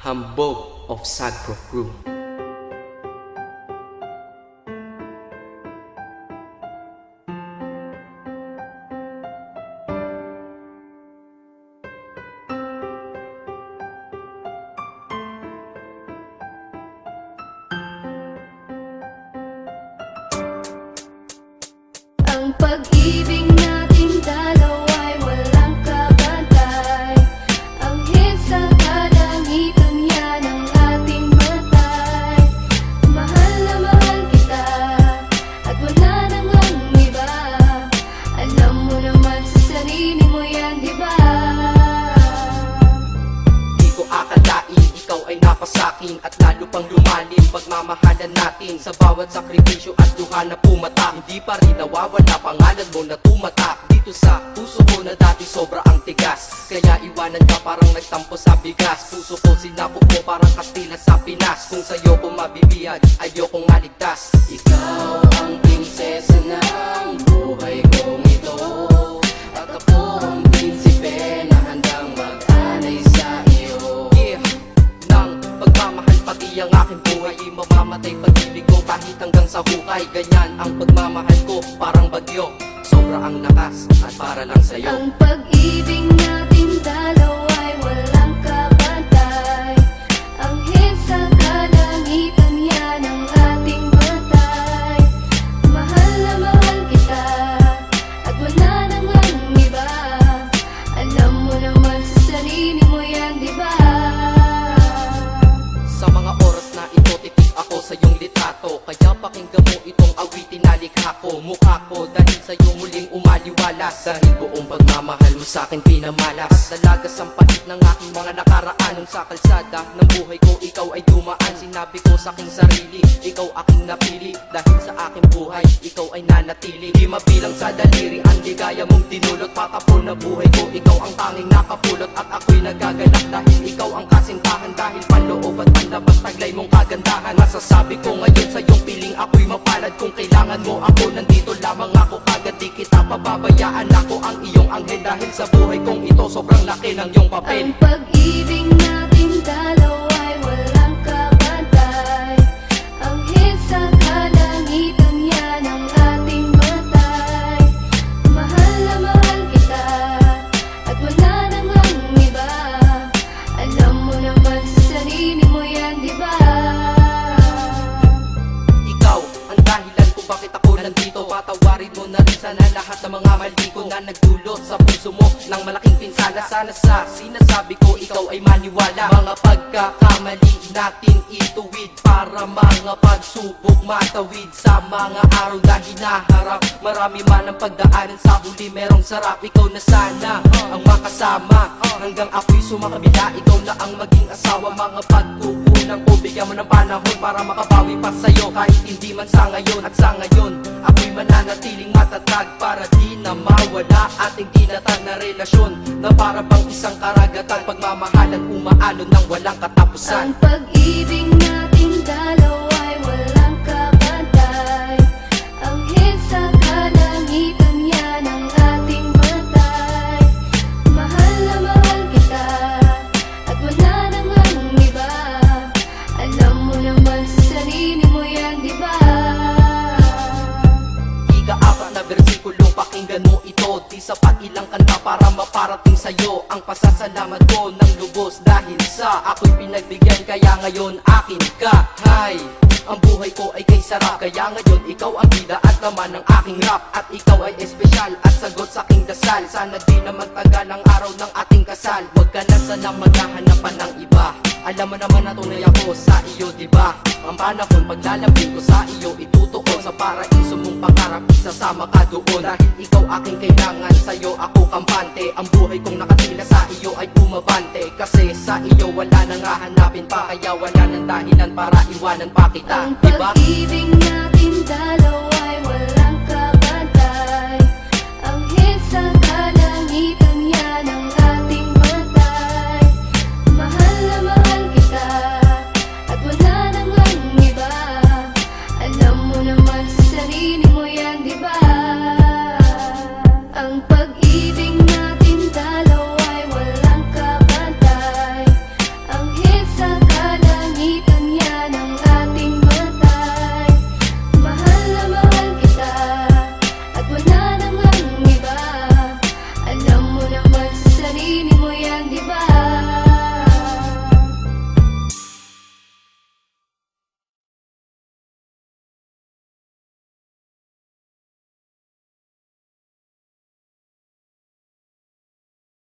Hambog of Sagpro Crew. Ang pag-ibig nating dalawa'y walang kabantay. Ang hit sa kalangitan yan ang ating matay. Mahal na mahal kita at wala namang iba. Alam mo naman sa sarili mo yan, diba? Di ko akalain, ikaw ay napasakin at lalo pang lumalim pagmamahalan natin. Sa bawat sakripisyo at duha na pumata, hindi pa rin nawawala pangalan mo na tumatak dito sa puso ko na dati sobra ang tigas. Kaya iwanan ka parang nagtampo sa bigas. Puso ko sinapok mo parang Kastila sa Pinas. Kung sa'yo ko mabibiyag, ayokong maligtas. Ikaw ang prinsesa ng buhay kong ito, at ako ang prinsipe na handang mag-anay sa iyo. Yeah, nang pagmamahal pati ang aking buhay, di mamamatay pag-ibig ko kahit hanggang sa hukay. Ganyan ang pagmamahal ko, parang bagyo, sobra ang lakas at para lang sa'yo. Ang pag-ibig nating dalawa'y walang kabantay. Ang hit sa kalangitan yan ang ating matay. Mahal na mahal kita at wala namang iba. Alam mo naman sa sarili mo yan, diba? Sa mga oras na ito, titik ako sa iyong litrato. Kaya pakinggan mo itong awitin na likha ko. Mukha ko dahil sa'yo muling umaliwalas. Dahil buong pagmamahal mo sa'kin pinamalas. Dalagas ang pahit ng aking mga nakaraan. Nung sa kalsada ng buhay ko, ikaw ay dumaan. Sinabi ko sa aking sarili, ikaw aking napili. Dahil sa aking buhay, ikaw ay nanatili. Di mabilang sa daliri ang ligaya mong dinulot. Patapon na buhay ko, ikaw ang tanging nakapulot. At ako'y nagagalak dahil ikaw ang kasintahan. Dahil panloob at panlabas taglay mong kagandahan. Masasabi ko ngayon sa iyong piling ako'y mapalad. Kung kailangan mo ako, nandito lamang ako. Kagad di kita pababayaan, ako ang iyong anghel. Dahil sa buhay kong ito, sobrang laki ng iyong papel. Ang pag-ibig nating dalawa'y walang kabantay. Ang hit sa kalangitan yan ang ating matay. Mahal na mahal kita at wala namang iba. Alam mo naman sa sarili mo yan, diba? Ikaw ang dahilan kung bakit ako nandito. Patawarin mo na rin sana lahat ng mga mali ko na nagdulot sa puso mo ng malaking pinsala. Sana sa sinasabi ko ikaw ay maniwala. Mga pagkakamali natin ituwid para mga pagsubok matawid. Sa mga araw na hinaharap, marami man ang pagdaanan, sa huli merong sarap. Ikaw na sana ang makasama hanggang ako'y sumakabila. Ikaw na ang maging asawa. Mga pagkukulang ko, bigyan mo ng panahon para makabawi pa sa'yo. Kahit hindi man sa ngayon, at sa ngayon ako'y mananatiling matatag para di na mawala ating tinatag na relasyon na para bang isang karagatan. Pagmamahalan umaalon ng walang katapusan. Ang pag-ibig nating dalawa'y walang kabantay. Ang hit sa kalangitan yan ang ating matay. Mahal na mahal kita at wala namang iba. Alam mo naman sa sarili mo yan, diba? Ika-4 na bersikulo, pakinggan mo ito. Di sapat ilang kanta para maparating sa'yo ang pasasalamat ko ng lubos. Dahil sa ako'y pinagbigyan, kaya ngayon akin ka. Hay, ang buhay ko ay kay sarap. Kaya ngayon ikaw ang bida at naman ng aking rap. At ikaw ay espesyal at sagot sa aking dasal. Sana di na magtagal ang araw ng ating kasal. Huwag ka na sana maghahanapan ng iba. Alam mo naman na tunay ako sa iyo, diba? Ang panahon paglalapit ko sa iyo, itutuon sa paraiso mong pangarap, isasama ka doon. Dahil ikaw aking kailangan, sa'yo ako kampante. Ang buhay kong nakatila sa iyo ay bumabante. Kasi sa iyo wala nang hahanapin pa. Kaya wala nang dahilan para iwanan pa kita, Ang diba? pag-ibig natin dalawa'y